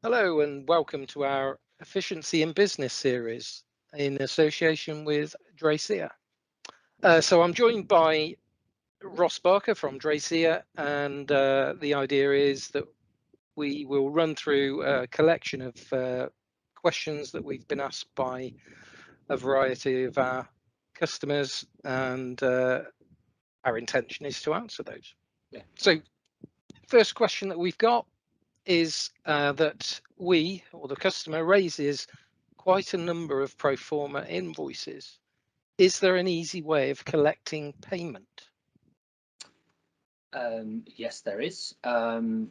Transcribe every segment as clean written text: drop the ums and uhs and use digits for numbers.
Hello and welcome to our Efficiency in Business series in association with Dracia. So I'm joined by Ross Barker from Dracia, and the idea is that we will run through a collection of questions that we've been asked by a variety of our customers, and our intention is to answer those. Yeah. So first question that we've got is that we, or the customer, raises quite a number of pro forma invoices. Is there an easy way of collecting payment? Yes, there is.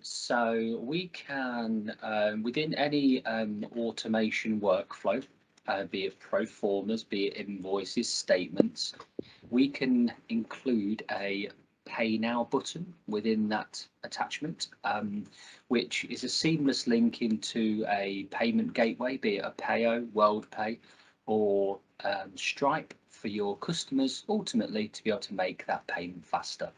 So we can, within any automation workflow, be it Proformas, be it invoices, statements, we can include a Pay Now button within that attachment, which is a seamless link into a payment gateway, be it a Payo, WorldPay, or Stripe for your customers, ultimately to be able to make that payment faster.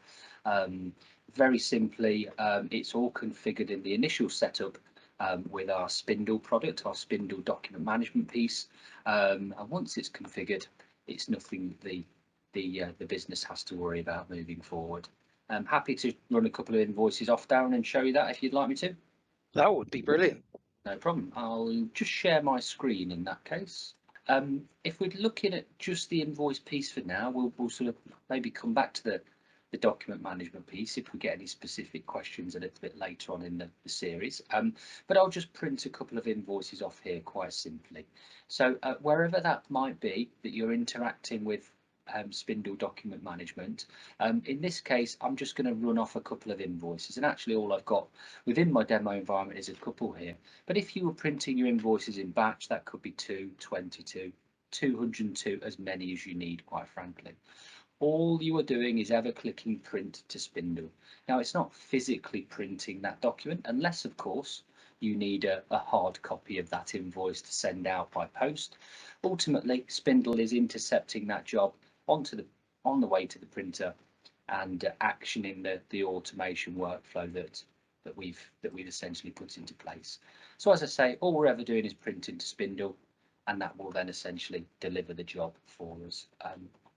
Very simply, it's all configured in the initial setup with our Spindle product, our Spindle document management piece. And once it's configured, it's nothing the business has to worry about moving forward. I'm happy to run a couple of invoices off, Darren, and show you that if you'd like me to. That would be brilliant. No problem. I'll just share my screen in that case. If we're looking at just the invoice piece for now, we'll sort of maybe come back to the document management piece if we get any specific questions a little bit later on in the series. But I'll just print a couple of invoices off here quite simply. So wherever that might be that you're interacting with Spindle document management, in this case, I'm just going to run off a couple of invoices, and actually all I've got within my demo environment is a couple here. But if you were printing your invoices in batch, that could be 2, 22, 202, as many as you need, quite frankly. All you are doing is ever clicking print to Spindle. Now, it's not physically printing that document, unless, of course, you need a hard copy of that invoice to send out by post. Ultimately, Spindle is intercepting that job on the way to the printer and actioning the automation workflow that we've essentially put into place. So as I say, all we're ever doing is printing to Spindle, and that will then essentially deliver the job for us.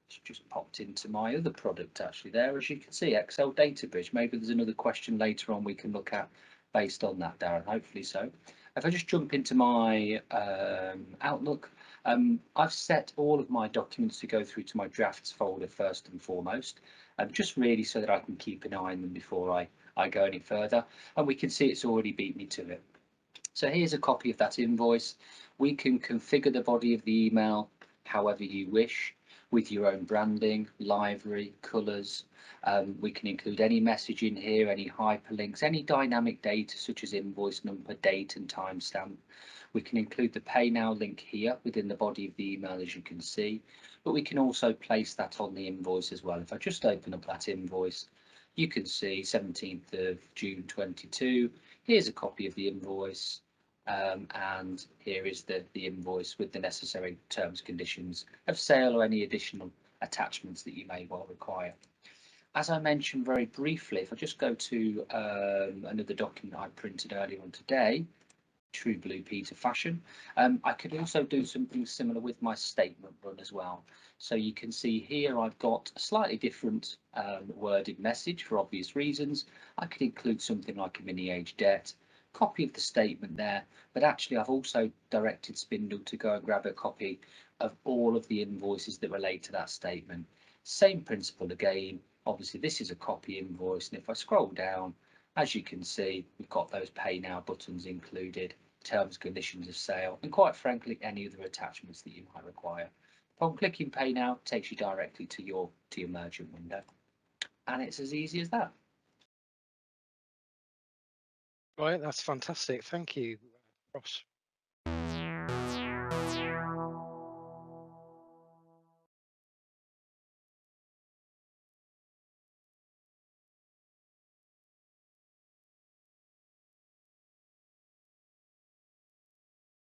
It's just popped into my other product actually there, as you can see, Excel Data Bridge. Maybe there's another question later on we can look at based on that, Darren, hopefully so. If I just jump into my Outlook, I've set all of my documents to go through to my drafts folder first and foremost, just really so that I can keep an eye on them before I go any further. And we can see it's already beat me to it. So here's a copy of that invoice. We can configure the body of the email however you wish, with your own branding, livery, colours. We can include any message in here, any hyperlinks, any dynamic data such as invoice number, date and timestamp. We can include the Pay Now link here within the body of the email, as you can see, but we can also place that on the invoice as well. If I just open up that invoice, you can see 17th of June 22. Here's a copy of the invoice. And here is the invoice with the necessary terms, conditions of sale, or any additional attachments that you may well require. As I mentioned very briefly, if I just go to another document I printed earlier on today, True Blue Peter fashion, I could also do something similar with my statement run as well. So you can see here I've got a slightly different worded message for obvious reasons. I could include something like a mini age debt, copy of the statement there, but actually I've also directed Spindle to go and grab a copy of all of the invoices that relate to that statement. Same principle again. Obviously this is a copy invoice, and if I scroll down, as you can see, we've got those Pay Now buttons included, terms, conditions of sale, and quite frankly any other attachments that you might require. Upon clicking Pay Now, it takes you directly to your merchant window, and it's as easy as that. Right, that's fantastic. Thank you, Ross.